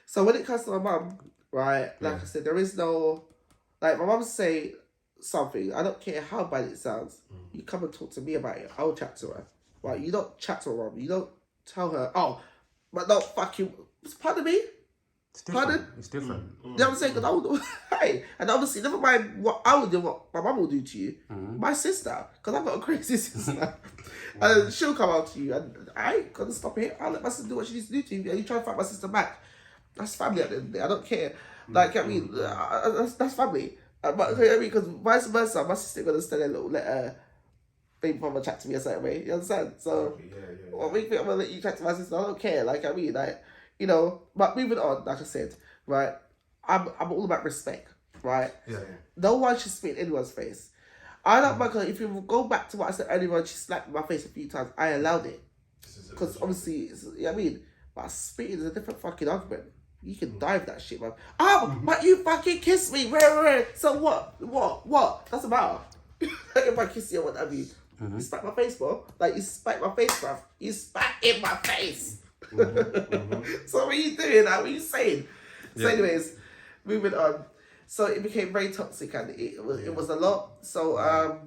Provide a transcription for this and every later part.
So when it comes to my mum, right, like I said, there is no, like my mum say something, I don't care how bad it sounds, you come and talk to me about it, I'll chat to her, right? You don't chat to her mum, you don't tell her, oh, but no, fuck you, pardon me? It's different. Pardon? It's different. You know what I'm saying? Because I would, hey, and obviously, never mind what I would do, what my mum will do to you. My sister, because I've got a crazy sister, and she'll come out to you, and I ain't gonna stop it. I'll let my sister do what she needs to do to you, and you try to fight my sister back. That's family at the end of the day. I don't care. Like, I mean, that's family. But, I mean, because vice versa, my sister gonna stand there and let her baby mama chat to me a certain way. You understand? So, what make me, I'm gonna let you chat to my sister? I don't care. Like, I mean, like, you know, but moving on, like I said, right, I'm all about respect, right? Yeah. No one should spit in anyone's face. I don't mind, if you go back to what I said earlier on, she slapped my face a few times, I allowed it. Because obviously, you know what I mean? But spitting is a different fucking argument. You can dive that shit, man. Oh, but you fucking kissed me. So what? That's about if I kiss you or what have you. You spat my face, bro. Like, you spat my face, bro. You spat in my face. So what are you doing? Like, what are you saying? So anyways, moving on. So it became very toxic and it was a lot. So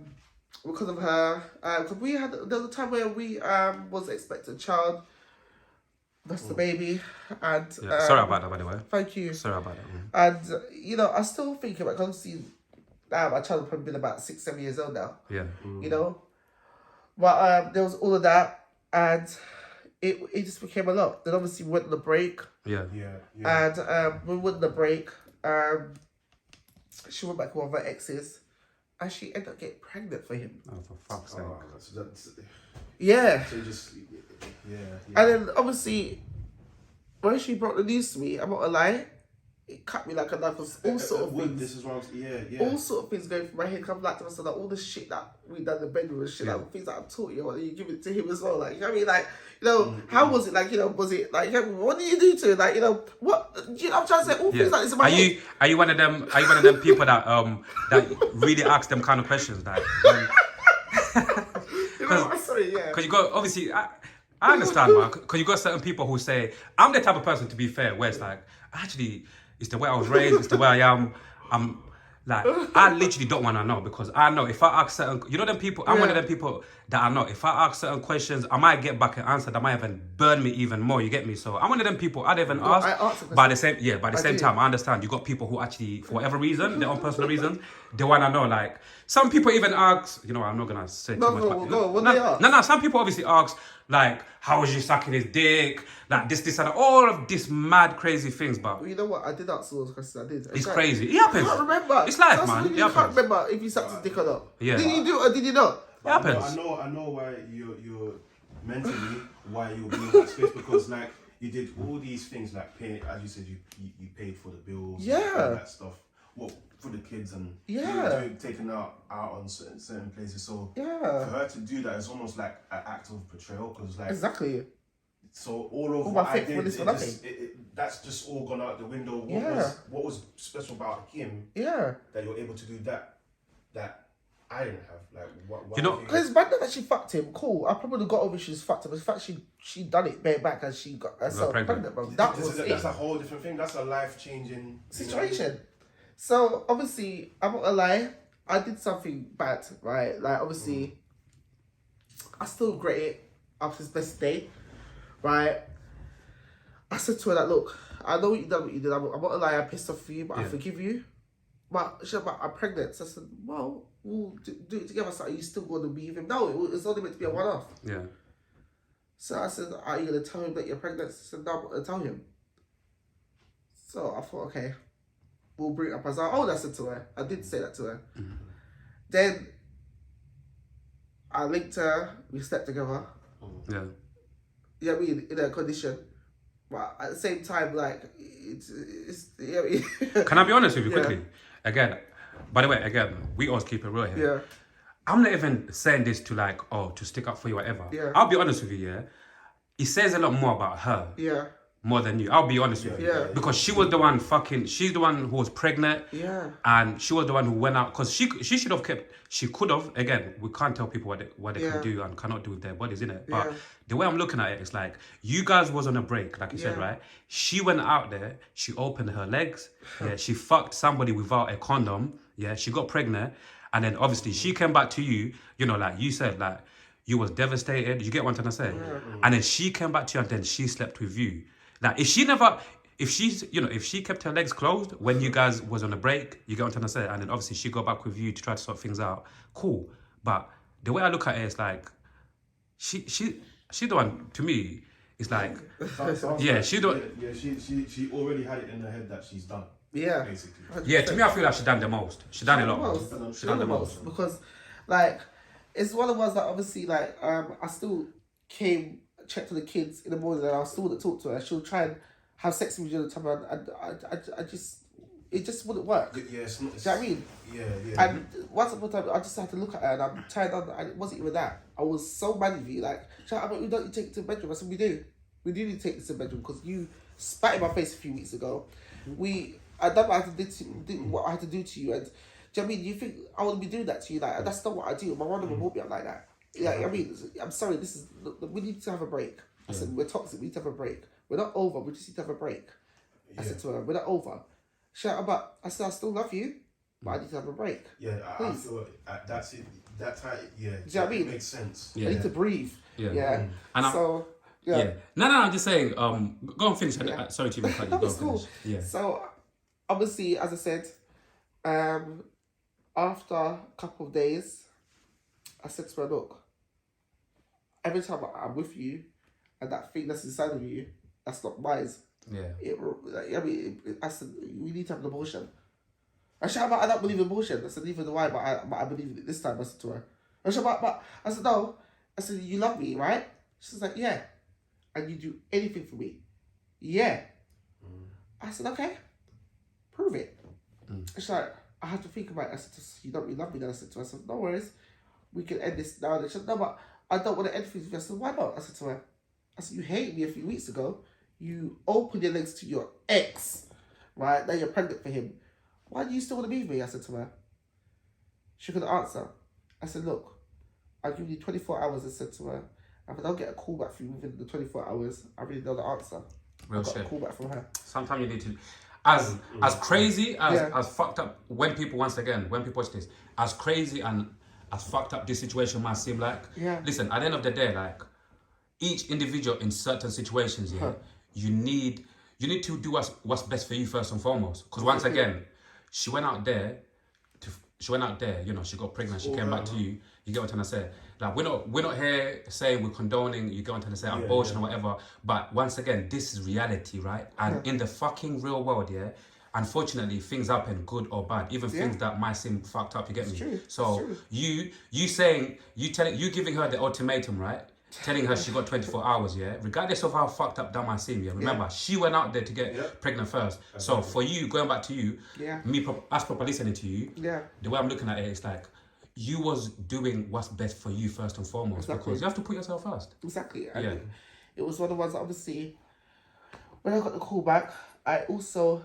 because of her, because there was a time where we was expecting a child. That's the baby, and sorry about that, by the way. Thank you. Sorry about that. And you know, I still think about, because obviously now my child has probably been about 6-7 years old now. Yeah. You know, but there was all of that, and it just became a lot. Then obviously we went on a break. Yeah. And when we went on a break, she went back with one of her exes, and she ended up getting pregnant for him. Oh, for fuck's sake. That's, Yeah. so you just, yeah. And then obviously, when she brought the news to me, I'm not gonna lie, it cut me like a knife. All sort of things. This is what I'm, All sort of things going through my head. Come back to myself, like all the shit that we done in the bedroom and shit, like things that I've taught you, and you give it to him as well. Like, you know what I mean? Like, you know, how was it? Like, you know, was it like, what did you do to it? Like, you know, what? You know, I'm trying to say all things like this in my head. Are you one of them? Are you one of them people that that really ask them kind of questions? Like, you know, sorry, yeah. Because you got, obviously, I understand, man. Because you got certain people who say, I'm the type of person, to be fair, where it's like, actually, it's the way I was raised, it's the way I am. I'm like, I literally don't want to know, because I know if I ask certain, you know, them people, I'm one of them people that I know, if I ask certain questions, I might get back an answer that might even burn me even more, you get me? So I'm one of them people, I'd even ask, by the same time, I understand, you got people who actually, for whatever reason, their own personal reasons, they want to know, like, some people even ask, you know, I'm not going to say too much. No, some people obviously ask, like, how was you sucking his dick? Like, this, and all of this mad, crazy things, but... Well, you know what? I did answer those questions, I did. It's crazy. It happens. I can't remember. It's life, man. You can't remember if you sucked his dick or not. Yeah. Did you do it or did you not? It happens. I know why you're mentally, why you're being in that space, because, like, you did all these things, like, paying, as you said, you paid for the bills, and all that stuff. Well, for the kids, and you were taking out on certain places. So for her to do that is almost like an act of betrayal, because, like, exactly. So all of what I did, that's just all gone out the window. What was special about him? Yeah, that you're able to do that I didn't have. Like, what? You know, because it's bad that she fucked him. Cool, I probably got over she's fucked him. But in fact, she done it bareback and she got herself pregnant, bro. That's a whole different thing. That's a life-changing situation. So obviously, I'm not gonna lie, I did something bad, right? Like, obviously, I still regret it after his best day, right? I said to her that, look, I know what you done, I'm not gonna lie, I pissed off for you, but I forgive you. But she said, but I'm pregnant. So I said, well, we'll do it together. So are you still going to be with him? No, it's only meant to be a one-off. Yeah. So I said, are you going to tell him that you're pregnant? She said, no, I'm not going to tell him. So I thought, okay, we'll bring it up as our own. I said to her. I did say that to her. Mm-hmm. Then I linked her. We slept together. Yeah. You know what I mean? In a condition. But at the same time, like, it's you know what I mean? Can I be honest with you quickly? Again, by the way, we always keep it real here. Yeah. I'm not even saying this to, like, to stick up for you or whatever. Yeah. I'll be honest with you, yeah. It says a lot more about her. Yeah. more than you. I'll be honest with you. Yeah. Because she was the one she's the one who was pregnant. Yeah. And she was the one who went out, because she should have kept, she could have, again, we can't tell people what they can do and cannot do with their bodies, innit? But the way I'm looking at it, it's like, you guys was on a break, like you said, right? She went out there, she opened her legs, she fucked somebody without a condom, she got pregnant, and then obviously she came back to you, you know, like you said, like, you was devastated, you get what I'm trying to say? And then she came back to you and then she slept with you. Like, if she kept her legs closed when you guys was on a break, you get what I'm trying to say, and then obviously she got back with you to try to sort things out, cool. But the way I look at it is like, she's the one, to me, it's like, she already had it in her head that she's done. Yeah. Basically. 100%. Yeah, to me, I feel like she done the most. She done a lot. She done the most. Because, like, it's one of the ones that obviously, like, I still checked on the kids in the morning, and I still wouldn't talk to her. She'll try and have sex with me all the time, and it just wouldn't work. Yeah, it's not. Do you know what I mean? Yeah. And once upon a time, I just had to look at her, and I'm turned on, and it wasn't even that. I was so mad with you, like, we don't need to take it to the bedroom. I said, we do. We do need to take this to the bedroom, because you spat in my face a few weeks ago. I done what I had to do what I had to do to you, and do you know what I mean? You think I would be doing that to you? Like, that's not what I do. My mother would brought me up like that. Like, I mean, I'm sorry, we need to have a break. I said, we're toxic, we need to have a break. We're not over, we just need to have a break. I said to her, we're not over. But I said, I still love you, but I need to have a break. Yeah, I feel that's it. That's how, do you know what I mean? It makes sense. I need to breathe. Yeah. And so, No, I'm just saying, go and finish. Sorry to even cut you. Go and cool. finish. Yeah. So, obviously, as I said, after a couple of days, I said to her, look, every time I'm with you, and that thing that's inside of you, that's not mine. Yeah. I said, we need to have an abortion. I said, I don't believe in abortion. I said, neither do I, but I believe in it this time. I said to her. I said, I said, no. I said, you love me, right? She's like, yeah. And you do anything for me. Yeah. I said, okay. Prove it. She's like, I have to think about it. I said, you don't really love me then. I said to her, no worries. We can end this now. And she said, no, but I don't want to end things with you. I said, why not? I said to her, you hated me a few weeks ago. You opened your legs to your ex, right? Now you're pregnant for him. Why do you still want to be with me? I said to her. She couldn't answer. I said, look, I'll give you 24 hours, I said to her. If I don't get a call back from you within the 24 hours, I really know the answer. I got a call back from her. Sometimes you need to, as crazy, as fucked up, when people watch this, as crazy and as fucked up this situation might seem like, listen, at the end of the day, like, each individual in certain situations, you need to do what's best for you first and foremost. Because once again, she went out there, you know, she got pregnant, she came back to you. You get what I'm trying to say? Like, we're not here saying we're condoning, you get what I'm trying to say, abortion or whatever. But once again, this is reality, right? And in the fucking real world, unfortunately, things happen, good or bad. Even things that might seem fucked up, you get me? True. So you giving her the ultimatum, right? Telling her she got 24 hours, regardless of how fucked up that might seem, remember, she went out there to get pregnant first. So for you, going back to you, us proper listening to you, the way I'm looking at it is like, you was doing what's best for you first and foremost, because you have to put yourself first. Exactly. And it was one of the ones that obviously, when I got the call back, I also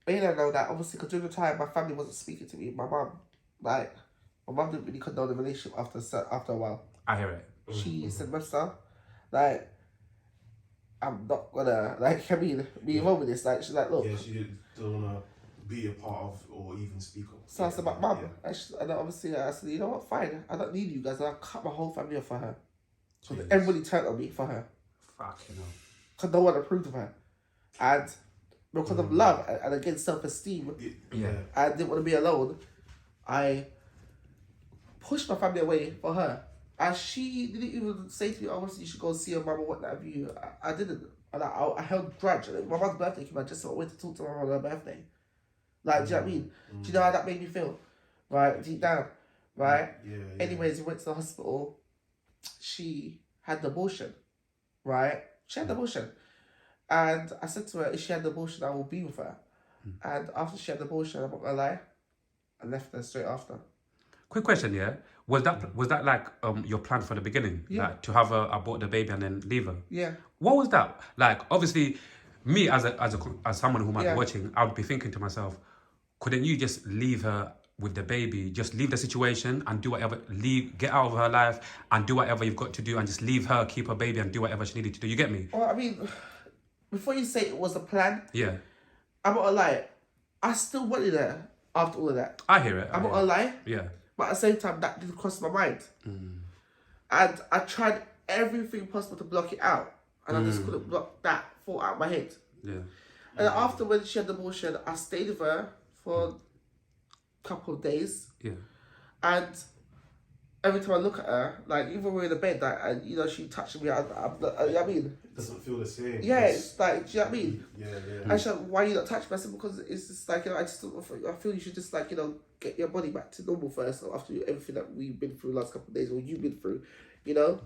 made her know that obviously, because during the time my family wasn't speaking to me, my mum didn't really condone the relationship after a while. I hear it. She said, Webster, like, I'm not gonna, be involved with this. Like, she's like, look. Yeah, she don't want to be a part of or even speak of. So I said, but mum, and obviously I said, you know what, fine, I don't need you guys. And I cut my whole family off for her. So everybody turned on me for her. Fucking hell. Because no one approved of her. And because of love and again, self-esteem, I didn't want to be alone, I pushed my family away for her. And she didn't even say to me, obviously, you should go see your mum or what have you. I didn't. And I held grudge. My mum's birthday came, I just went to talk to my mum on her birthday. Like, do you know what I mean? Do you know how that made me feel? Right, deep down. Right? Anyways, we went to the hospital. She had the abortion. Right? She had the abortion. And I said to her, if she had the abortion, I will be with her. And after she had the abortion, I'm not gonna lie, I left her straight after. Quick question, Was that like your plan for the beginning? Like, to have her abort the baby and then leave her? Yeah. What was that? Like, obviously, me as someone who might Yeah. be watching, I would be thinking to myself, couldn't you just leave her with the baby, just leave the situation and do whatever, get out of her life and do whatever you've got to do and just leave her, keep her baby and do whatever she needed to do. You get me? Well, I mean, before you say it was a plan, Yeah. I'm not gonna lie. I still wanted her after all of that. I hear it. I'm not gonna lie. Yeah. But at the same time, that didn't cross my mind. And I tried everything possible to block it out. And I just couldn't block that thought out of my head. Yeah. And after when she had the abortion, I stayed with her for a couple of days. Yeah. And every time I look at her, like even when we're in the bed, like, and you know, she touched me, I mean, It doesn't feel the same. yeah, it's like, do you know what I mean? Yeah. And she's like, why you not touch me? I said, because it's just like, you know, I feel you should just like, you know, get your body back to normal first after everything that we've been through the last couple of days, or you've been through, you know?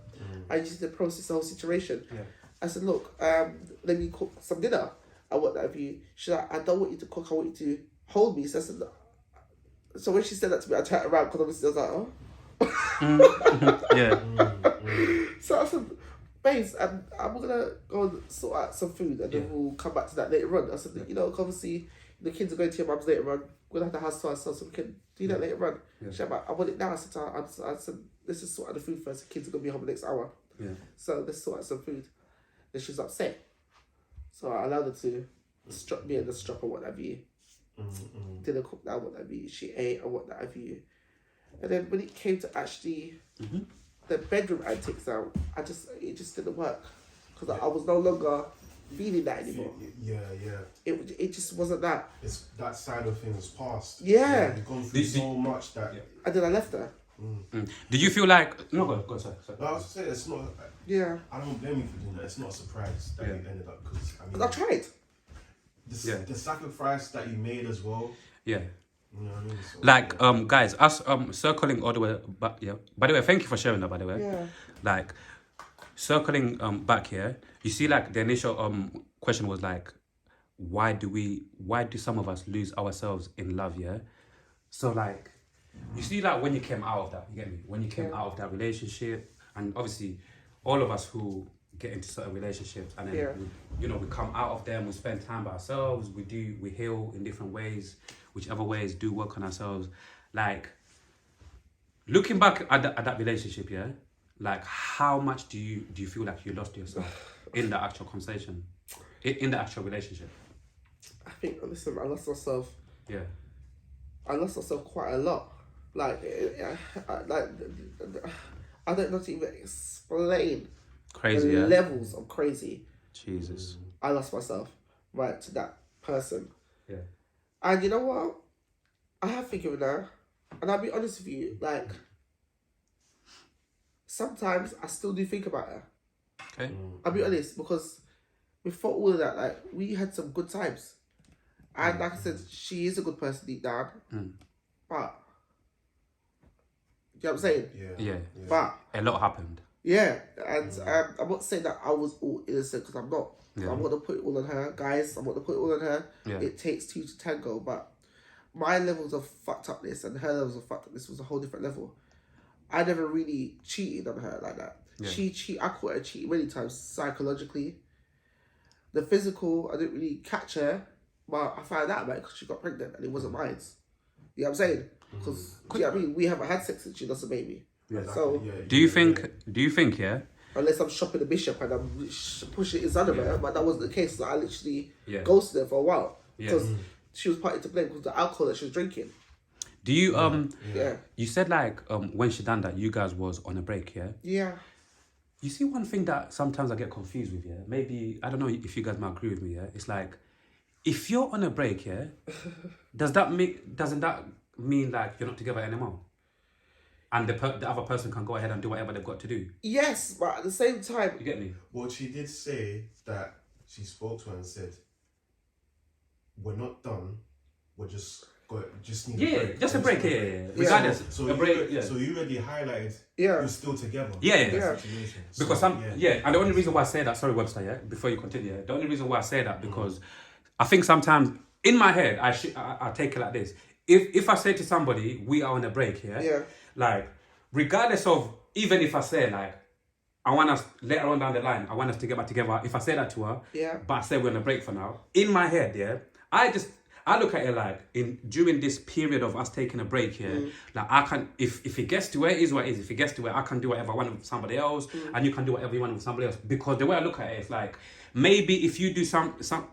I just need to process the whole situation. Yeah. I said, look, let me cook some dinner. I want that of you. She's like, I don't want you to cook, I want you to hold me. So I said, so when she said that to me, I turned around because obviously I was like, oh. Yeah. So I said, babes, I'm gonna go and sort out some food and then we'll come back to that later on. I said, you know, obviously the kids are going to your mum's later on. We'll have the house to ourselves so we can do that later on. Yeah. She's like, I want it now. I said, let's just sort out the food first. The kids are gonna be home the next hour. Yeah. So let's sort out some food. Then she was upset. So I allowed her to strap me in the strap or what have you. Dinner cooked now, what have you. She ate and what have you. And then when it came to actually the bedroom antics now, it just didn't work. Because I was no longer feeling that anymore. Yeah. It just wasn't that. It's that side of things past. Yeah. You've gone through so much that. And then I left her. Did you feel like... No, go, sorry. No, I was saying it's not. Yeah. I don't blame you for doing that. It's not a surprise that you ended up because I tried. the sacrifice that you made as well. Yeah. You know what I mean? So, Like, guys, us circling all the way back, yeah. By the way, thank you for sharing that, by the way. Yeah. Like, circling back here, you see, like, the initial question was like, why do some of us lose ourselves in love, yeah? So, like, you see, like, when you came out of that, you get me? When you came out of that relationship, and obviously, all of us who get into certain relationships, and then, we come out of them, we spend time by ourselves, we heal in different ways, whichever ways do work on ourselves. Like, looking back at that relationship, yeah, like, how much do you feel like you lost yourself in the actual conversation, in the actual relationship? I think, listen, I lost myself. Yeah. I lost myself quite a lot. Like, I don't know to even explain Crazy, the yeah. levels of crazy. Jesus. I lost myself, right, to that person. Yeah. And you know what? I have figured now, and I'll be honest with you, like, sometimes I still do think about her. Okay. I'll be honest, because before all of that, like, we had some good times. And like I said, she is a good person deep down. But, you know what I'm saying? Yeah. But, A lot happened. yeah, and I'm not saying that I was all innocent, because I'm not. Yeah. I'm not going to put it all on her, guys. I'm not going to put it all on her. Yeah. It takes two to tango, but my levels of fucked upness and her levels of fucked upness was a whole different level. I never really cheated on her like that. Yeah. I caught her cheating many times psychologically. The physical, I didn't really catch her, but I found out about it because she got pregnant and it wasn't mine. You know what I'm saying? Because, you know what I mean? We haven't had sex since she lost a baby. Yeah, So, Do you think, yeah? unless I'm shopping the bishop and I'm pushing it inside of her, but that wasn't the case. So I literally ghosted her for a while because she was partly to blame because the alcohol that she was drinking. Do you, Yeah. you said like, when she done that, you guys was on a break, yeah? Yeah. You see one thing that sometimes I get confused with, yeah? Maybe, I don't know if you guys might agree with me, yeah? It's like, if you're on a break, yeah? Doesn't that mean like you're not together anymore? And the other person can go ahead and do whatever they've got to do? Yes, but at the same time... You get me? Well, she did say that she spoke to her and said, we're not done, we're just need a break. Just a break, yeah. Regardless, So a break, yeah. So you already highlighted Yeah. you're still together. Yeah. in that situation. Because So, and the only reason why I say that, sorry Webster, yeah, before you continue, the only reason why I say that because I think sometimes in my head I take it like this. If I say to somebody we are on a break, yeah, Yeah. like regardless of even if I say like I want us later on down the line. I want us to get back together. If I say that to her, but I say we're on a break for now. In my head, I look at it like during this period of us taking a break here, like I can if it gets to where it is what it is. If it gets to where I can do whatever I want with somebody else, and you can do whatever you want with somebody else. Because the way I look at it is like maybe if you do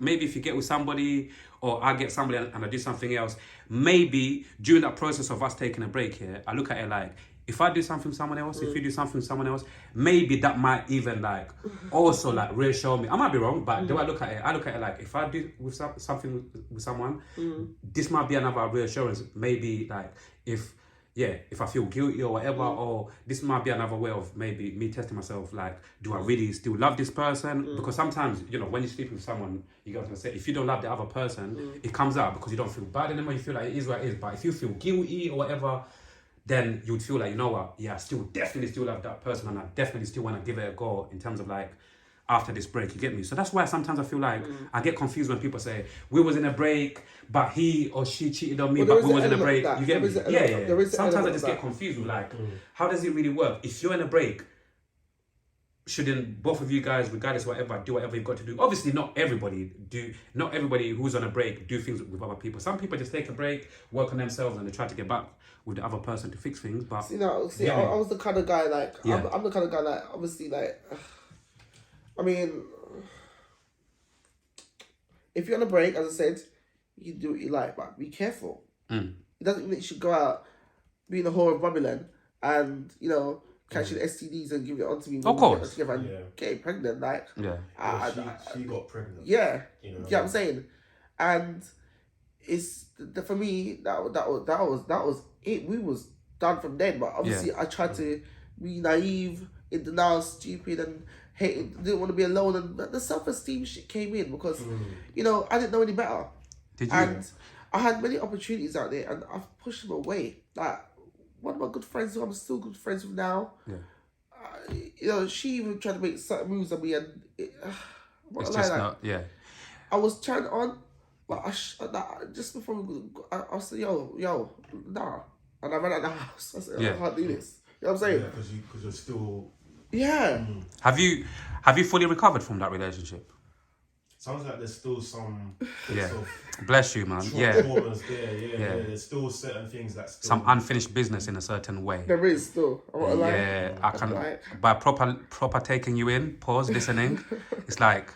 maybe if you get with somebody or I get somebody and I do something else, maybe during that process of us taking a break here, I look at it like, if I do something with someone else, if you do something with someone else, maybe that might even like also like reassure me. I might be wrong, but the way I look at it like if I do with something with someone, this might be another reassurance. Maybe like if I feel guilty or whatever, or this might be another way of maybe me testing myself. Like, do I really still love this person? Because sometimes, you know, when you're sleeping with someone, you got to say, if you don't love the other person, it comes out because you don't feel bad anymore. You feel like it is what it is. But if you feel guilty or whatever, then you'd feel like, you know what, I definitely still love that person, and I definitely still want to give it a go in terms of like, after this break, you get me? So that's why sometimes I feel like I get confused when people say, we was in a break, but he or she cheated on me, but we was in a break. You get me? Yeah. Sometimes I just get confused with like, how does it really work? If you're in a break, shouldn't both of you guys, regardless of whatever, do whatever you've got to do? Obviously, not everybody who's on a break do things with other people. Some people just take a break, work on themselves, and they try to get back with the other person to fix things. But I was the kind of guy like I'm the kind of guy like obviously like I mean, if you're on a break, as I said, you can do what you like, but be careful. It doesn't mean that you should go out being a whore of Babylon and, you know, catching STDs and giving it on to me. Of course. Together and getting pregnant, like. Yeah. She got pregnant. Yeah. You know what I'm saying? And it's for me that was it. We was done from then, but obviously I tried to be naive, in denial, stupid, and didn't want to be alone, and the self-esteem shit came in because you know, I didn't know any better. Did you? And I had many opportunities out there, and I've pushed them away. Like one of my good friends, who I'm still good friends with now. You know, she even tried to make certain moves on me, and it's just not. Yeah. I was turned on, but just before I said, yo, nah, and I ran out of the house. I said, I can't do this. You know what I'm saying? Yeah, because you're still. Yeah. Have you fully recovered from that relationship? Sounds like there's still some. Bless you, man. Traumas there. Yeah. There's still certain things that still. Some unfinished business in a certain way. There is still. I can. By proper taking you in, pause, listening. It's like.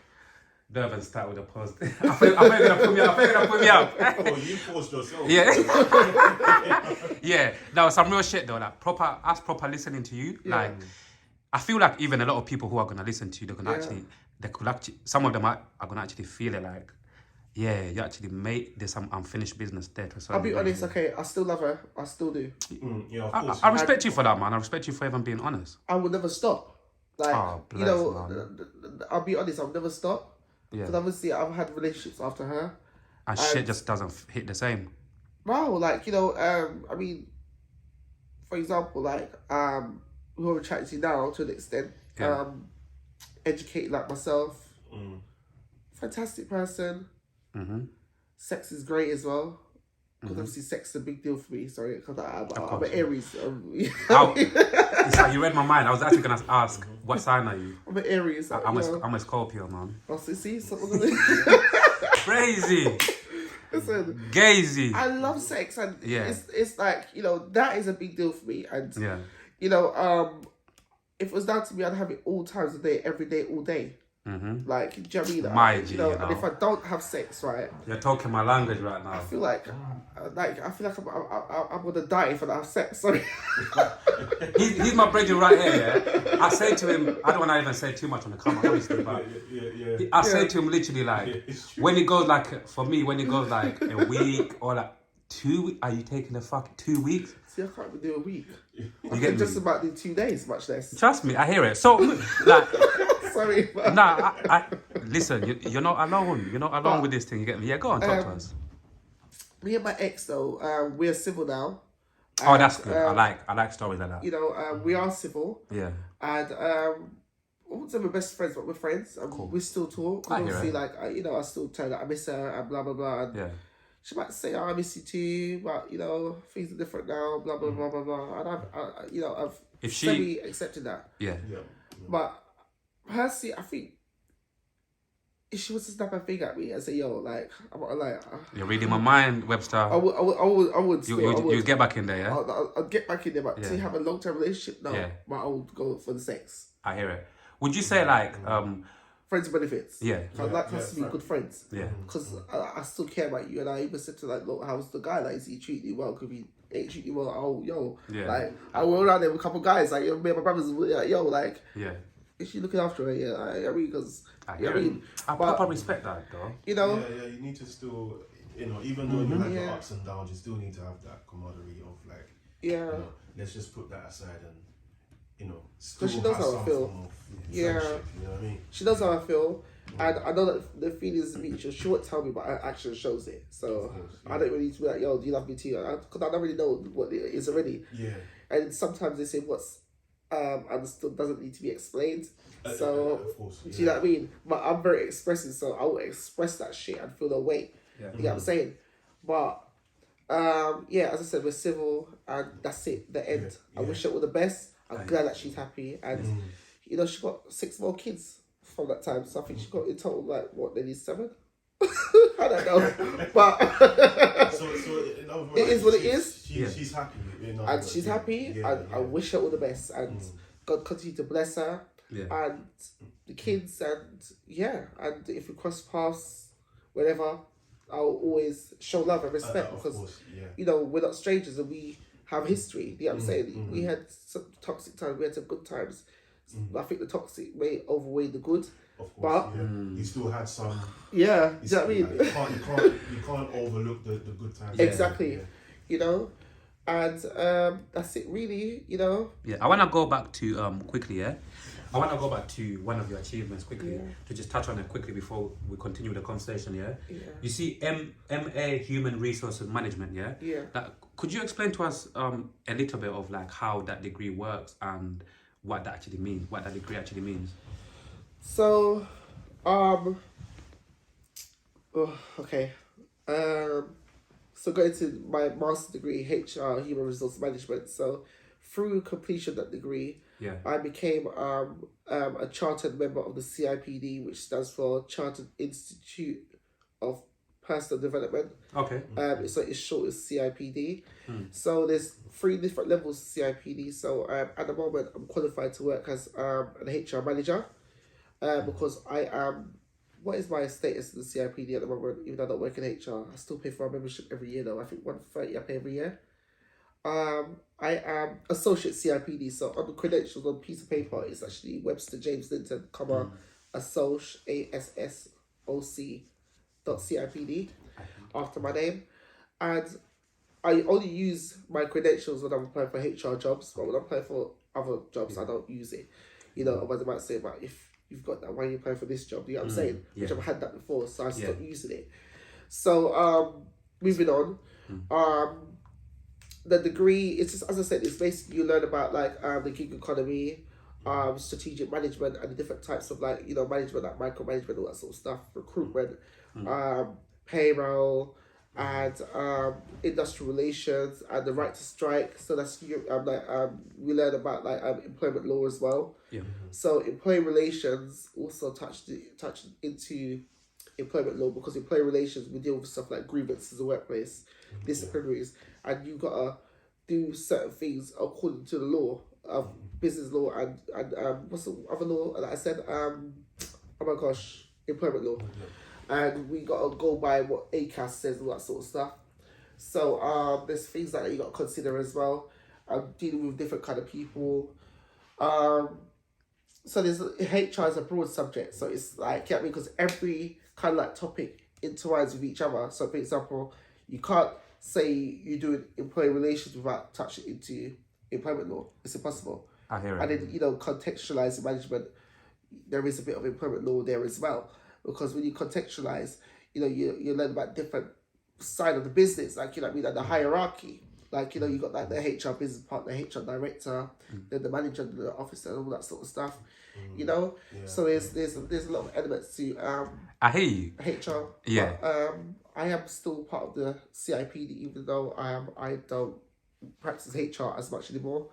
Don't even start with a pause. I think you're gonna put me out. Oh, you paused yourself. Yeah. No, some real shit though. Like proper listening to you. Like, I feel like even a lot of people who are gonna listen to you, they're gonna actually, some of them are gonna actually feel it like, yeah, you actually there's some unfinished business there. I'll be honest, okay, I still love her. I still do. Yeah, of course. I respect you for that, man. I respect you for even being honest. I will never stop. Like, bless, I'll be honest, I'll never stop. Yeah. Because obviously I've had relationships after her. And shit just doesn't hit the same. No, like, you know, I mean, for example, like, who I'm chatting to now to an extent, educated like myself, fantastic person, sex is great as well. Because obviously sex is a big deal for me, sorry, because I'm an Aries. It's like you read my mind. I was actually going to ask, what sign are you? I'm an Aries. I'm a Scorpio, man. Oh, see? Crazy. Listen, Gazy. I love sex, and it's like, you know, that is a big deal for me. And, you know, if it was down to me, I'd have it all times of the day, every day, all day. Like, do you know what I mean? You know, and if I don't have sex, right? You're talking my language right now. I feel like I'm gonna die if I don't have sex. Sorry. he's my brother right here. Yeah? I say to him, I don't want to even say too much on the camera, obviously, but I say to him literally like, when it goes like, for me, when it goes like a week or like 2 weeks, are you taking the fuck 2 weeks? See, I can't even do a week. You get just about do 2 days, much less. Trust me, I hear it. So, like, sorry. Nah, I listen. You're not alone. You're not alone with this thing. You get me? Yeah, go on, talk to us. Me and my ex, though, we're civil now. Oh, that's good. I like stories like that. You know, we are civil. Yeah. And I wouldn't say we're best friends, but we're friends. Cool. We still talk. Obviously, like, you know, I still tell her that I miss her and blah blah blah. And she might say, "Oh, I miss you too," but you know, things are different now. Blah blah blah blah blah. And I've accepted that. Yeah. But personally, I think if she was to snap her thing at me and say, "Yo, like, I'm not like," You're reading my mind, Webster. I would. You get back in there, yeah. I'll get back in there, but to have a long-term relationship, no. Yeah. But I would go for the sex. I hear it. Would you say like Friends with benefits. Yeah. I'd like us to be good friends. Yeah. Because I still care about you, and I even said to like, look, how's the guy? Like, is he treating you well? Could he ain't treating you well? Oh, yo, like I went around there with a couple of guys, like me and my brothers, like, yo, like, is she looking after her? Yeah, I mean, because I proper respect that, though. You know. Yeah, you need to still, you know, even though you have your ups and downs, you still need to have that camaraderie of like, you know, let's just put that aside and, you know, still she knows have how I some feel. form of friendship, you know what I mean? She knows how I feel, and I know that the feelings mutual. She won't tell me, but her action shows it. So I don't really need to be like, yo, do you love me too? Because I don't really know what it is already. Yeah. And sometimes they say what's understood doesn't need to be explained. So of course, do you know what I mean? But I'm very expressive, so I will express that shit and feel the weight. Yeah. You know what I'm saying? But as I said, we're civil, and that's it. The end. I wish her all the best. I'm glad that she's happy, and you know she got 6 more kids from that time. So I think she got in total like what, maybe 7. I don't know, but so in other words, it is what it is. She's happy, and she's happy. And I wish her all the best, and God continue to bless her and the kids, and and if we cross paths, whatever, I'll always show love and respect because you know we're not strangers and we have history. You know what I'm saying? We had some toxic times, we had some good times. I think the toxic may outweigh the good. Of course, but you still had some. Yeah, do you know what I mean? You can't overlook the good times. Exactly, you know, and that's it, really. You know. Yeah, I want to go back to quickly. Yeah, I want to go back to one of your achievements quickly to just touch on it quickly before we continue the conversation. Yeah. You see, MA Human Resources Management. Yeah. Yeah. Could you explain to us a little bit of like how that degree works and what that actually means? What that degree actually means? So, okay. So going to my master's degree, HR, Human Resource Management. So through completion of that degree, I became a chartered member of the CIPD, which stands for Chartered Institute of Personal Development. Okay. It's short as CIPD. So there's 3 different levels of CIPD. So at the moment, I'm qualified to work as an HR manager. Because I am, what is my status in the CIPD at the moment? Even though I don't work in HR, I still pay for our membership every year though. I think $130 I pay every year. I am associate CIPD, so on the credentials on piece of paper it's actually Webster James Linton, associate ASSOC.CIPD after my name, and I only use my credentials when I'm applying for HR jobs, but when I'm applying for other jobs I don't use it. You know, otherwise I might say, but if you've got that, why are you applying for this job? You know what I'm saying? Which I've had that before, so I stopped using it. So moving on. The degree, it's just, as I said, it's basically you learn about like the gig economy, strategic management, and the different types of like, you know, management, like micromanagement, all that sort of stuff, recruitment, payroll, and industrial relations, and the right to strike. So that's we learn about like employment law as well. So employee relations also touched into employment law, because employee relations we deal with stuff like grievances in the workplace, disciplinaries, and you've got to do certain things according to the law of business law and what's the other law that I said? Oh my gosh, employment law. And we got to go by what ACAS says, all that sort of stuff. So there's things like that you got to consider as well. Dealing with different kind of people. So there's HR is a broad subject. So it's like, yeah, because every kind of like topic intertwines with each other. So for example, you can't say you're doing employee relations without touching into employment law. It's impossible. I hear it. And then, you know, contextualizing management, there is a bit of employment law there as well. Because when you contextualize, you know, you learn about different side of the business, like, you know what I mean, like the hierarchy. Like, you know, you got like the HR business partner, HR director, then the manager, the officer, and all that sort of stuff. You know? So there's a lot of elements to I hear you. HR. Yeah. But, I am still part of the CIPD, even though I don't practice HR as much anymore.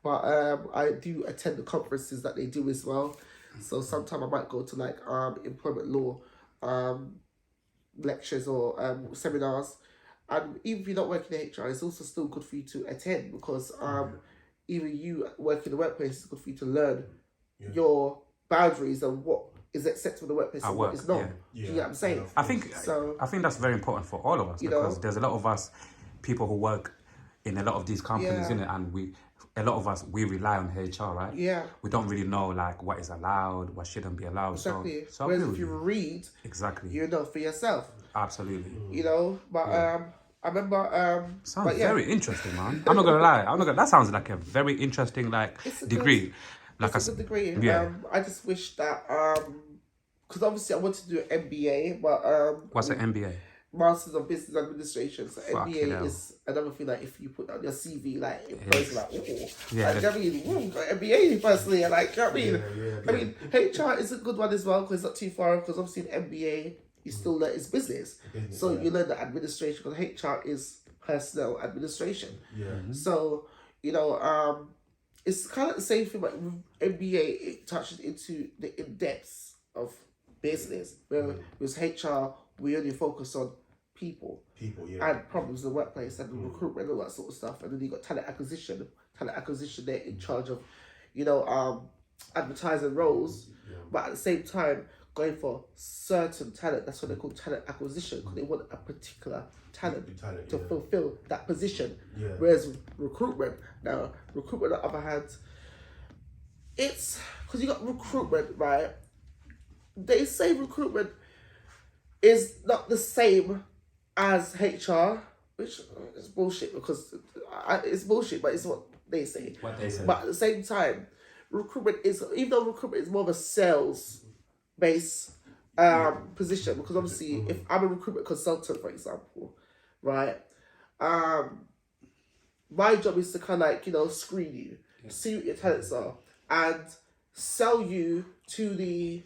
but I do attend the conferences that they do as well. So sometimes I might go to like employment law lectures or seminars. And even if you're not working in HR, it's also still good for you to attend, because even you work in the workplace, it's good for you to learn your boundaries and what is acceptable in the workplace and what is not. Do you get what I'm saying? I think that's very important for all of us, because there's a lot of us people who work in a lot of these companies, innit? And a lot of us, we rely on HR, right? Yeah. We don't really know like what is allowed, what shouldn't be allowed. Exactly. So whereas if you read, you know for yourself. Absolutely. You know, but I remember. Sounds very interesting, man. I'm not gonna lie. That sounds like a very interesting degree. It's a good degree. Yeah. I just wish that because obviously I wanted to do an MBA, but what's an MBA? Masters of Business Administration. So MBA is another thing that if you put on your CV, like it goes like, I mean, got MBA personally, and like, you know what I mean? I mean, HR is a good one as well, because it's not too far. Because obviously in MBA, you still learn it's business, so you learn the administration, because HR is personnel administration. So you know, it's kind of the same thing, but with MBA it touches into the in depths of business, where with HR we only focus on people and problems in the workplace and recruitment and all that sort of stuff. And then you got talent acquisition. They're in charge of, you know, advertising roles, but at the same time going for certain talent. That's what they call talent acquisition, because they want a particular talent to fulfill that position. Whereas recruitment, on the other hand, it's because you got recruitment, right? They say recruitment is not the same as HR, which is bullshit, because it's bullshit, but it's what they say. But at the same time, recruitment is, even though recruitment is more of a sales based position, because obviously if I'm a recruitment consultant, for example, right, my job is to kind of like, you know, screen you, see what your talents are, and sell you to the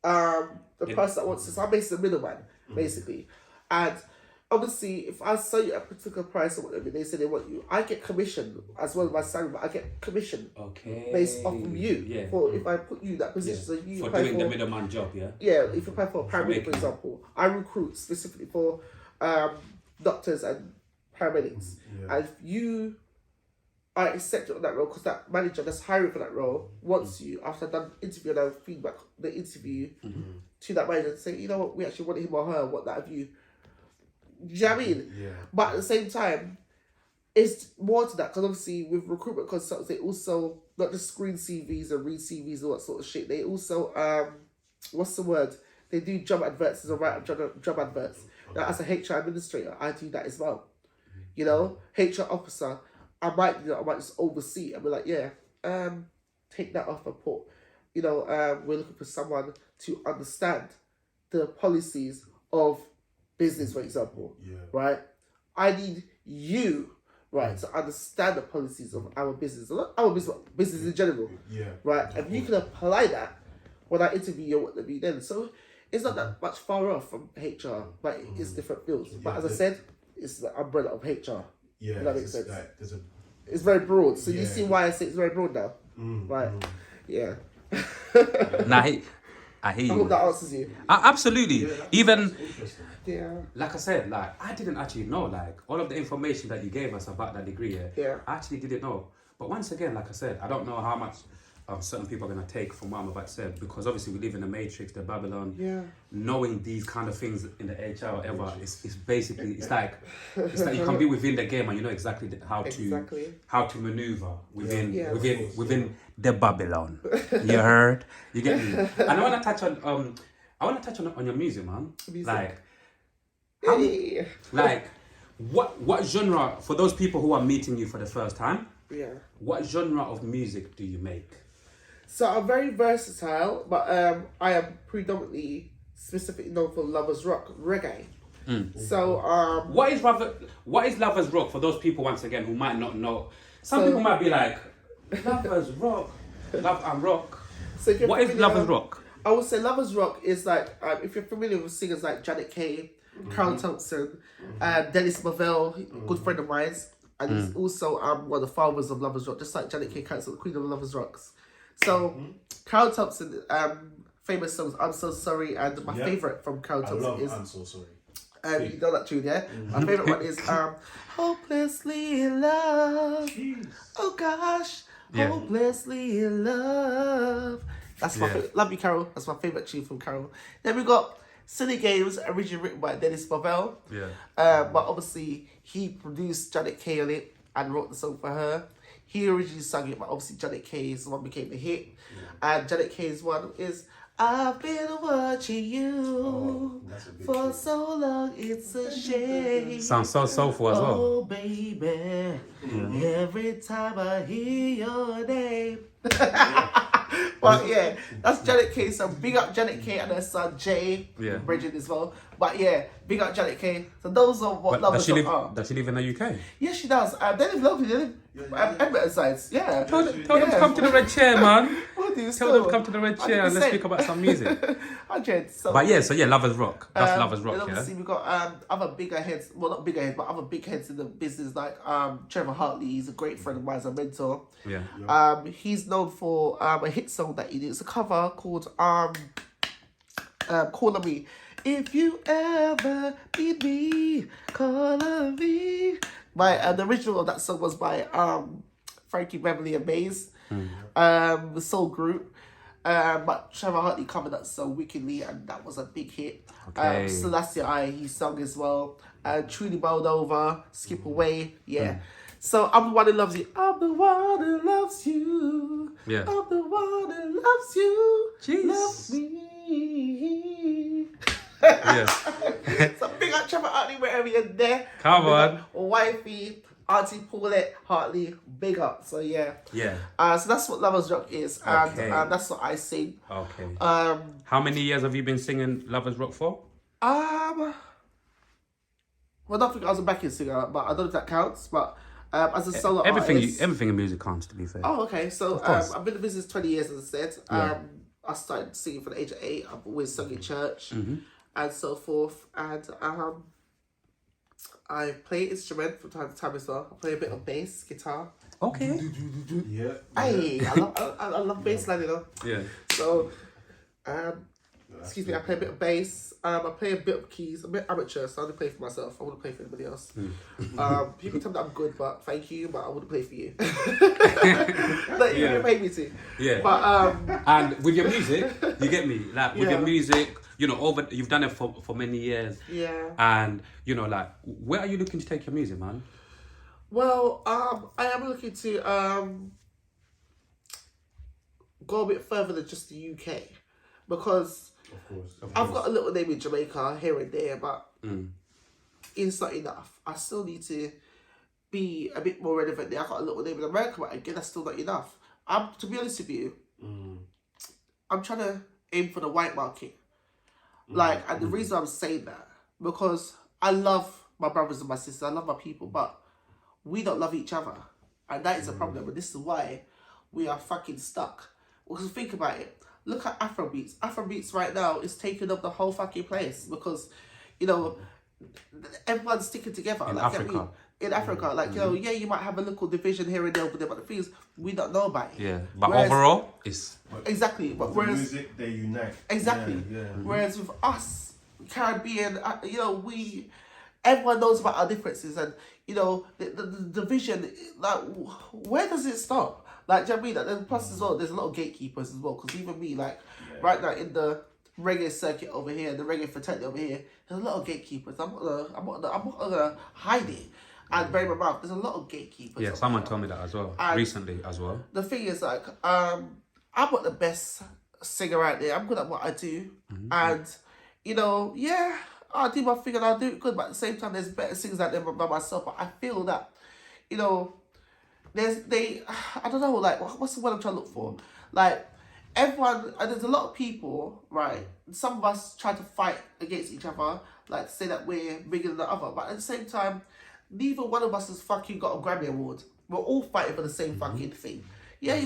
person that wants to. So I'm basically the middleman, basically. And obviously, if I sell you a particular price or whatever, they say they want you, I get commission as well as my salary, but I get commission based off of you. For if I put you in that position, so you for doing the middleman job, if you apply for a paramedic, for example, I recruit specifically for doctors and paramedics, and if you are accepted on that role, because that manager that's hiring for that role wants you, after I've done interview and I feedback the interview to that manager, to say, you know what, we actually want him or her, what that have you. Do you know what I mean? But at the same time, it's more to that, because obviously with recruitment consultants, they also not just screen CVs and read CVs and all that sort of shit. They also what's the word? They do job adverts as a write up job adverts. Now, as a HR administrator, I do that as well. You know, HR officer, I might just oversee and be like, take that off and put, you know, we're looking for someone to understand the policies of business, for example, right? I need you, right, to understand the policies of our business, our business in general, right? And you can apply that when I interview you, what to be then. So it's not that much far off from HR, but it's different fields. But as I said, it's the umbrella of HR. If that makes sense. It's very broad. So you see why I say it's very broad now, right? Yeah. Nah, I hear you. I hope that answers you. Absolutely. Even, like I said, like I didn't actually know, like all of the information that you gave us about that degree. I actually didn't know. But once again, like I said, I don't know how much certain people are going to take from what I'm about to say, because obviously we live in the Matrix, the Babylon. Knowing these kind of things in the HR, whatever, it's basically it's like you can be within the game and you know exactly how to maneuver within the Babylon. You heard? You get me? And I want to touch on your music, man. Like what genre, for those people who are meeting you for the first time? What genre of music do you make? So I'm very versatile, but I am predominantly specifically known for lovers rock, reggae. So what is lovers rock for those people, once again, who might not know? Some people might be like, lovers rock, love and rock. So what is lovers rock? I would say lovers rock is like if you're familiar with singers like Janet Kay, Carl Thompson, Dennis Mavell, good friend of mine. and he's also one of the fathers of Lovers Rock, just like Janet K. Cancel, the Queen of Lovers Rocks. So Carol Thompson, famous songs "I'm So Sorry" and my favorite from Carol Thompson is "I'm So Sorry." You know that tune, yeah? My favorite one is "Hopelessly in Love." Jeez. Oh gosh, hopelessly in love. That's my favorite. Love You, Carol. That's my favorite tune from Carol. Then we got Silly Games, originally written by Dennis Bovell. Yeah. But obviously he produced Janet K on it and wrote the song for her. He originally sang it, but obviously Janet K's one became the hit. And Janet K's one is "I've been watching you for so long, it's a shame." Sounds so soulful as well. Oh baby, every time I hear your name. But yeah, that's Janet K. So big up Janet K and her son Jay, Bridget as well. But yeah, big up Janet K. So those are what Lovers Rock are. Does she live in the UK? Yes, she does. They live lovely. They live Edmonton sides. Yeah. Tell them to come to the red chair, man. What do you Tell them to come to the red chair and let's speak about some music. 100. So, But yeah, Lovers Rock. That's Lovers Rock, and obviously we've got other bigger heads. Well, not bigger heads, but other big heads in the business like Trevor Hartley. He's a great friend of mine, as a mentor. Yeah. He's known for a hit song that he did. It's a cover called "Call on Me." If you ever need me, call on me. The original of that song was by Frankie Beverly and Maze, the soul group. But Trevor Hartley covered that song wickedly, and that was a big hit. Okay. Celestia I, he sung as well. Truly Bowled Over, Skip Away, So I'm the one who loves you. I'm the one who loves you. Yeah. I'm the one who loves you. Jeez. Love me. Yeah. So big up Trevor Hartley wherever you're there. Come Big on. up Wifey, Auntie Paulette Hartley, big up. So yeah. Yeah. So that's what Lovers Rock is, and Okay. that's what I sing. Okay. Um, How many years have you been singing Lovers Rock for? well, I don't think I was a backing singer, but I don't know if that counts. But as a solo artist, everything in music counts, to be fair. Oh, okay. So I've been in the business 20 years, as I said. I started singing from the age of 8. I've always sung in church and so forth. And I play instrument from time to time as well. I play a bit of bass, guitar. Okay. Yeah. Hey, I love bass line, you know. Yeah. So, excuse me, I play a bit of bass. I play a bit of keys. I'm a bit amateur, so I only play for myself. I wouldn't play for anybody else. People tell me that I'm good, but thank you, but I wouldn't play for you. Like, you didn't pay me to. Yeah. But and with your music, you get me? Like with your music, you know, you've done it for many years. Yeah. And you know, like, where are you looking to take your music, man? Well, I am looking to go a bit further than just the UK, because I've got a little name in Jamaica here and there, but it's not enough. I still need to be a bit more relevant there. I got a little name in America, but again, that's still not enough. To be honest with you, I'm trying to aim for the white market. And the reason I'm saying that, because I love my brothers and my sisters, I love my people, but we don't love each other. And that is a problem, and this is why we are fucking stuck. Because think about it. Look at Afrobeats. Afrobeats right now is taking up the whole fucking place because, you know, everyone's sticking together. In Africa. In Africa. Like, you know, yeah, you might have a little division here and there, but the thing is, we don't know about it. Yeah, but overall, it's... Exactly. But whereas music, they unite. Exactly. Yeah. Whereas with us, Caribbean, you know, everyone knows about our differences, and, you know, the division, like, where does it stop? Like, do you know what I mean? And plus as well, there's a lot of gatekeepers as well. Because even me, like, right now in the reggae circuit over here, the reggae fraternity over here, there's a lot of gatekeepers. I'm not gonna hide it and bury my mouth. There's a lot of gatekeepers. Yeah, someone told me that as well, recently as well. The thing is, like, I'm not the best singer out there. I'm good at what I do. And, you know, yeah, I'll do my thing and I'll do it good. But at the same time, there's better singers out there by myself. But I feel that, you know, I don't know, like, what's the word I'm trying to look for? Like, everyone, and there's a lot of people, right? Some of us try to fight against each other, like, to say that we're bigger than the other. But at the same time, neither one of us has fucking got a Grammy Award. We're all fighting for the same fucking thing. Yeah,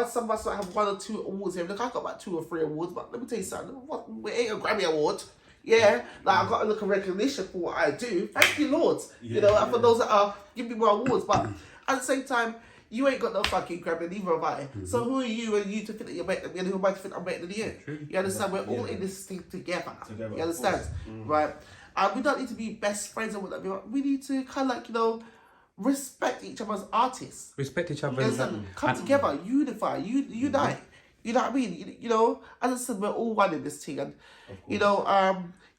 some of us might have 1 or 2 awards here. Look, I got about 2 or 3 awards, but let me tell you something. We ain't a Grammy Award. Yeah, like I got a look of recognition for what I do. Thank you, Lord. You know, and for those that are giving me more awards, but at the same time, you ain't got no fucking Grammy, neither have I. So who are you and you to think that you're better than me, and who am I to think I'm better than you? You understand? We're all in this thing together. You understand? Right? And we don't need to be best friends or whatever. We need to kind of like, you know, respect each other's artists. Respect each other. Come together, unify, unite. You know what I mean? You know, as I said, we're all one in this thing, and you know,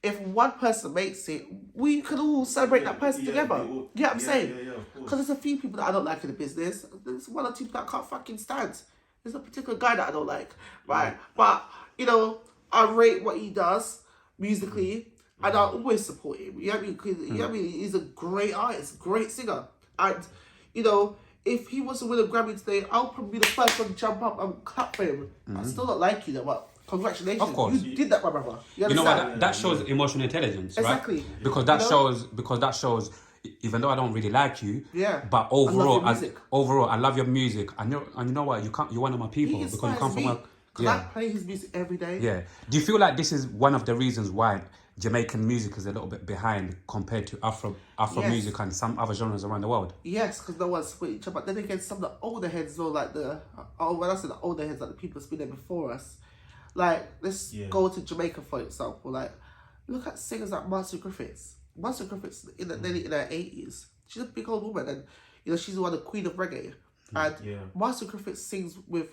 if one person makes it, we can all celebrate that person together. You know what I'm saying? Because there's a few people that I don't like in the business. There's one or two people that I can't fucking stand. There's a particular guy that I don't like, right? But you know, I rate what he does musically, and I always support him. You know what I mean? 'Cause, you know what I mean? He's a great artist, great singer, and you know, if he was to win a Grammy today, I'll probably be the first one to jump up and clap for him. I still don't like you though, but congratulations. Of course. You did that, my brother. You know understand? what? That shows emotional intelligence, right? Exactly. Because that shows. Even though I don't really like you, but overall, I love your music. And you know what? You're one of my people because you come from because I play his music every day. Yeah. Do you feel like this is one of the reasons why Jamaican music is a little bit behind compared to Afro music and some other genres around the world? Yes, because no one's with each other. But then again, some of the older heads, though, like when I say the older heads, like the people that's been there before us, like let's go to Jamaica for example. Like, look at singers like Marcia Griffiths. Marcia Griffiths in her 80s. She's a big old woman, and you know she's one of the queen of reggae. And Marcia Griffiths sings with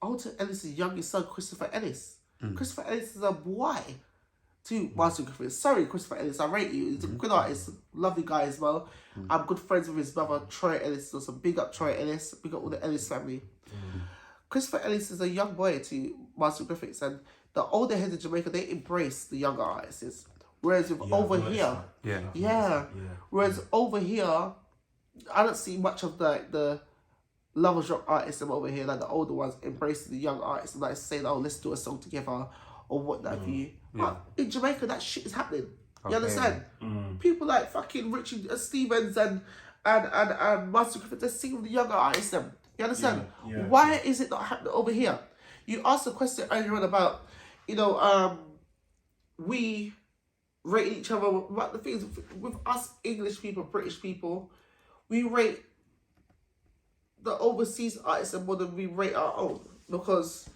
Alton Ellis' youngest son, Christopher Ellis. Christopher Ellis is a boy to Marcia Griffiths. Sorry, Christopher Ellis, I rate you. He's a good artist, lovely guy as well. I'm good friends with his brother, Troy Ellis. So big up Troy Ellis, big up all the Ellis family. Christopher Ellis is a young boy to Marcia Griffiths, and the older heads of Jamaica, they embrace the younger artists. Whereas over here, whereas over here, I don't see much of the lovers rock artists over here, like the older ones embracing the young artists and like saying, "Oh, let's do a song together," or what have you. But in Jamaica, that shit is happening. You understand? People like fucking Richie Stevens and Master Griffith, they're singing with the younger artists. Them. You understand? Why is it not happening over here? You asked a question earlier on about, you know, we rate each other. But the thing is, with us English people, British people, we rate the overseas artists more than we rate our own, because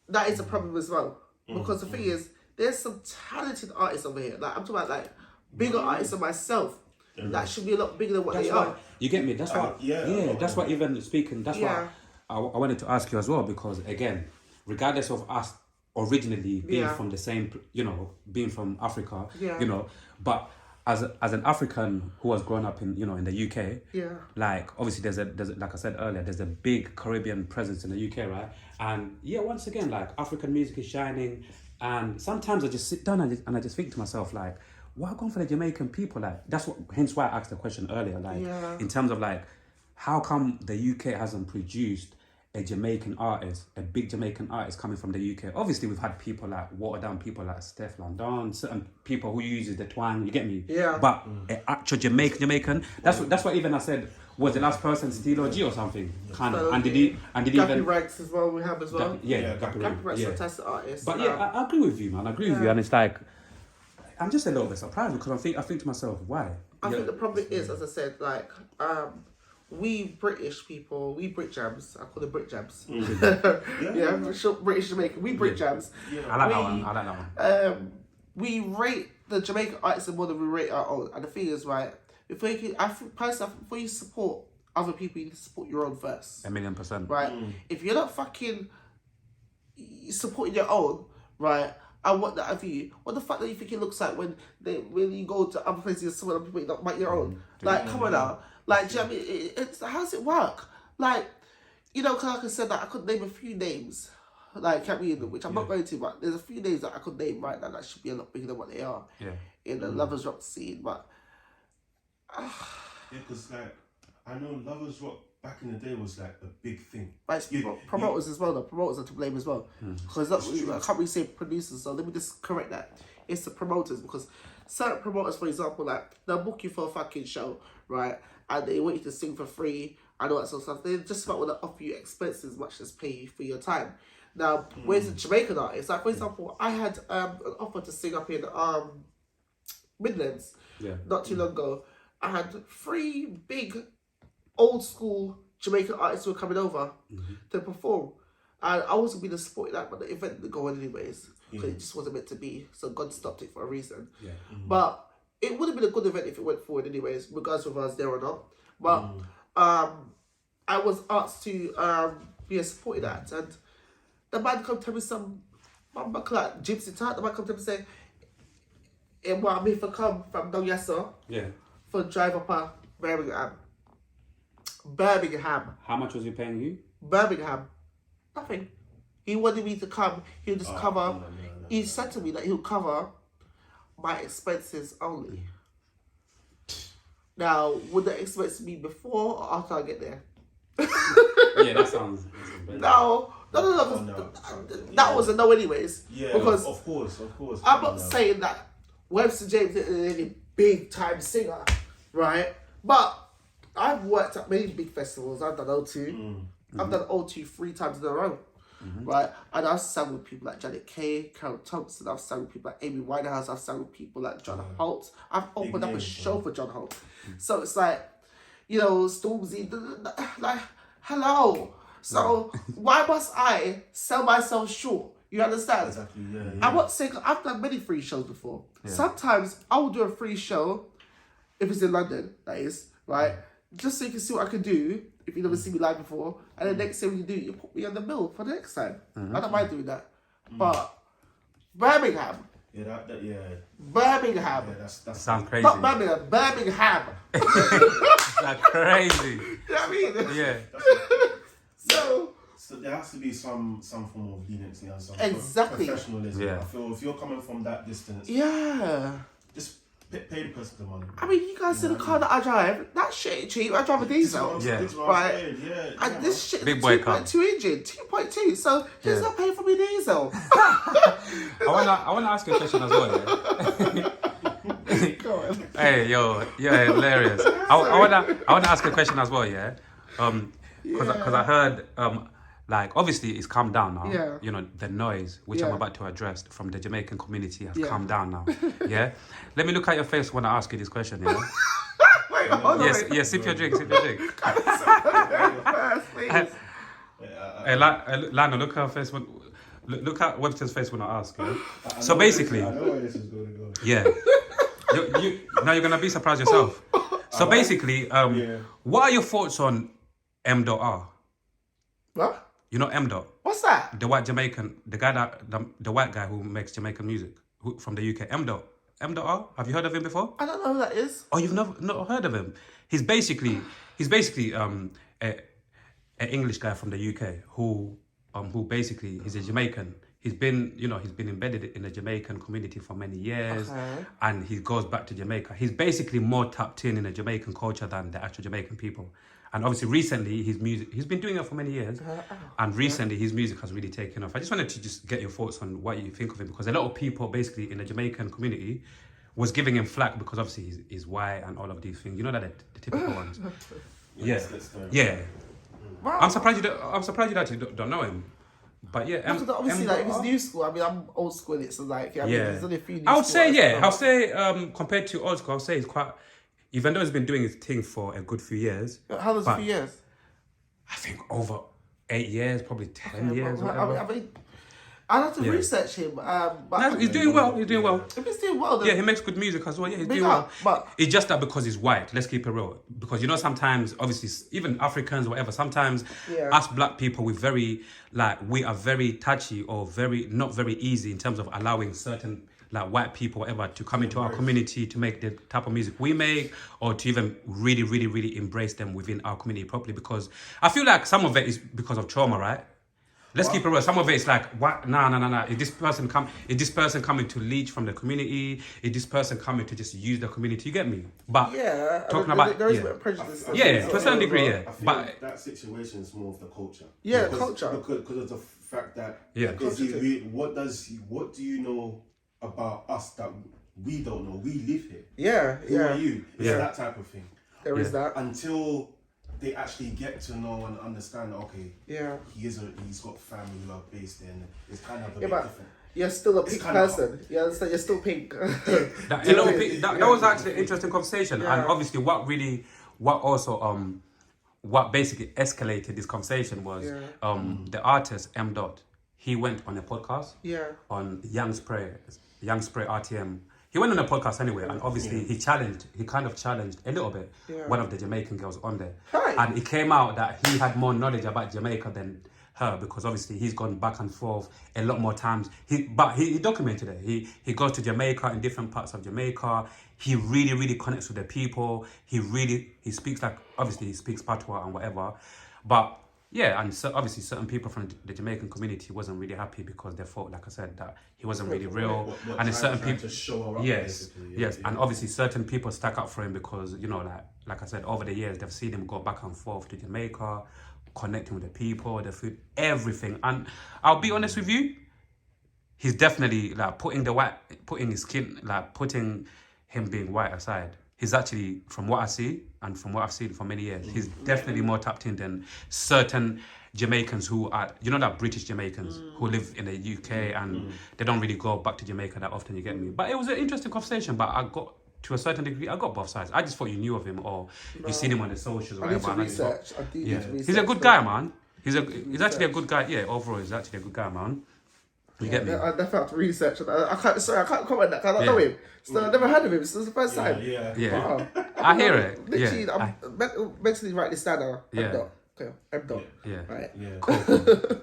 that is a problem as well. Because the thing is, there's some talented artists over here. Like I'm talking about like bigger artists than myself that should be a lot bigger than what they are. You get me? That's why. That's why even speaking. That's why I wanted to ask you as well, because again, regardless of us originally being from the same, you know, being from Africa, you know, but as an African who was growing up in, you know, in the UK, like obviously there's a like I said earlier, there's a big Caribbean presence in the UK, right? And once again, like African music is shining, and sometimes I just sit down and I just think to myself, like, why going for the Jamaican people? Like hence why I asked the question earlier, like in terms of like, how come the UK hasn't produced a Jamaican artist, a big Jamaican artist coming from the UK? Obviously, we've had people like watered down people like Steph London, certain people who uses the twang. You get me? Yeah. But an actual Jamaican. That's what even I said. Was the last person Stilo G or something? Kind of. And did he Gappy even Ranks as well? We have as well. Gappy Ranks, fantastic artist. But I agree with you, man. I agree with you, and it's like I'm just a little bit surprised because I think to myself, why? I think the problem is, as I said, like we British people, we Brit Jams. I call them Brit Jams. British Jamaican. We Brit Jams. I like that one. We rate the Jamaican artists more than we rate our own. And the thing is, right, before you support other people, you need to support your own first. 1,000,000%. Right? If you're not fucking supporting your own, right, and what that of you, what the fuck do you think it looks like when you go to other places and support other people, not your own? Like, come on now. Like, do you know what I mean? How does it work? Like, you know, because like I said, I could name a few names, like, which I'm not going to, but there's a few names that I could name right now that should be a lot bigger than what they are in the Lovers Rock scene. But because like I know Lovers Rock back in the day was like a big thing. But promoters as well, though. Promoters are to blame as well. Because I can't really say producers, so let me just correct that. It's the promoters, because certain promoters, for example, like they'll book you for a fucking show, right? And they want you to sing for free and all that sort of stuff. They just about want to offer you expenses as much as pay you for your time. Now, where's the Jamaican artists? Like, for example, I had an offer to sing up in Midlands not too long ago. I had 3 big old school Jamaican artists who were coming over to perform. And I wasn't being supported that, but the event didn't go on anyways. Because it just wasn't meant to be. So God stopped it for a reason. Yeah. But it would have been a good event if it went forward anyways, regardless of if I was there or not. But I was asked to be a supporting act, and the man come tell me some like gypsy type. The man come tell me say, "I'm here for come from Dongyasa for drive up a Birmingham. Birmingham. How much was he paying you? Birmingham. Nothing. He wanted me to come. He'll just cover. No. He said to me that he'll cover my expenses only. Now, would the expense be before or after I get there? Yeah, that sounds. No. That was a no, anyways. Yeah, because of course. I'm not saying that Webster James is any big time singer, right? But I've worked at many big festivals. I've done O2. I've done O2 3 times in a row. Right, and I've sang with people like Janet Kay, Carol Thompson. I've sang with people like Amy Winehouse. I've sang with people like John Holt. I've opened up a show for John Holt. So it's like, Stormzy, like, hello. So why must I sell myself short? You understand? Exactly. Yeah. I'm not saying I've done many free shows before. Yeah. Sometimes I will do a free show if it's in London. That is right, just so you can see what I can do. If you never see me live before, and the next thing you do, you put me on the bill for the next time. I don't mind doing that. But Birmingham. Yeah, Birmingham. Yeah, that sounds crazy. Not Birmingham, Birmingham. That's crazy. You know what I mean? Yeah. So there has to be some form of leniency and some professionalism. Yeah. I feel if you're coming from that distance, just pay the person the money. I mean, you guys see the car that I drive. That shit ain't cheap. I drive a diesel. Right. And this shit is a 2.2 engine, 2.2. So he's not paying for me diesel. I wanna ask you a question as well. Yeah? Go on. Hey, you're hilarious. I wanna ask a question as well. Yeah. Because I heard like obviously it's calmed down now. Yeah. You know, the noise which I'm about to address from the Jamaican community has calmed down now. Yeah. Let me look at your face when I ask you this question. Yeah. Wait, hold on. Yes. Sip your drink. Hey, Lana, look at her face when. Look at Webster's face when I ask. Yeah? So basically. I know where this is going to go. Yeah. Now you're gonna be surprised yourself. So basically, what are your thoughts on M.R? What? You know M. What's that? The white Jamaican, the white guy who makes Jamaican music from the UK. M.R. Have you heard of him before? I don't know who that is. Oh, you've not heard of him? He's basically an English guy from the UK who basically he's a Jamaican. He's been embedded in the Jamaican community for many years, and he goes back to Jamaica. He's basically more tapped in the Jamaican culture than the actual Jamaican people. And obviously, recently, his music, he's been doing it for many years. And recently, his music has really taken off. I just wanted to just get your thoughts on what you think of him. Because a lot of people, basically, in the Jamaican community, was giving him flack because obviously he's white and all of these things. You know that the typical ones. Yeah. Wow. I'm surprised you actually don't know him. But yeah, obviously, like if it's new school, I mean, I'm old school in it, so like, I mean, there's only a few new I would say, compared to old school, I would say he's quite. Even though he's been doing his thing for a good few years. How long's a few years? I think over 8 years, probably 10 years. I mean, I'd have to research him. But he's doing well. He's doing well. If he's doing well, then he makes good music as well. Yeah, he's doing well. But it's just that because he's white. Let's keep it real. Because sometimes, obviously, even Africans, whatever. Sometimes us black people, we are very touchy or not very easy in terms of allowing certain like white people, whatever, to come into our community to make the type of music we make, or to even really, really, really embrace them within our community properly. Because I feel like some of it is because of trauma, right? Let's keep it real. Some of it is like, what? Nah. Is this person coming to leech from the community? Is this person coming to just use the community? You get me? But talking about there is a bit of prejudice. To a certain degree, I feel like that situation is more of the culture. Yeah, culture. Because of the fact that what do you know about us that we don't know? We live here. Yeah. Who are you? It's that type of thing. There is that. Until they actually get to know and understand. Okay, Yeah. he's got family who are based in. It's kind of a bit but different. you're still a pink kind of person. You understand? You're still pink. That was actually an interesting conversation, Yeah. and obviously, what basically escalated this conversation was the artist M. Dot. He went on a podcast on Young Spray RTM. He went on a podcast anyway, and obviously he kind of challenged a little bit one of the Jamaican girls on there. Hi. And it came out that he had more knowledge about Jamaica than her, because obviously he's gone back and forth a lot more times. But he documented it. He goes to Jamaica, in different parts of Jamaica. He really, really connects with the people. He speaks obviously he speaks patois and whatever. But yeah, and so obviously certain people from the Jamaican community wasn't really happy because they thought, like I said, that he wasn't really real. And there's certain people to show her up, yes, basically. and obviously certain people stuck up for him because, you know, like I said, over the years they've seen him go back and forth to Jamaica, connecting with the people, the food, everything. And I'll be honest with you, he's definitely like putting him being white aside. He's actually, from what I see and from what I've seen for many years, he's definitely more tapped in than certain Jamaicans who are, you know, that British Jamaicans who live in the UK and they don't really go back to Jamaica that often, you get me? But it was an interesting conversation, but I got, to a certain degree, I got both sides. I just thought you knew of him or you've seen him on the socials or I need whatever. to research. I do need to research. He's a good guy, man. He's actually a good guy. Yeah, overall, he's actually a good guy, man. You get me? I definitely have to research. I can't comment that. I don't know him. So I've never heard of him. This is the first time. Yeah. Wow. I hear it. Literally, Yeah. I'm mentally write this down now. Yeah. M. Dot. Okay, M. Dot. Yeah. Right. Yeah. Cool.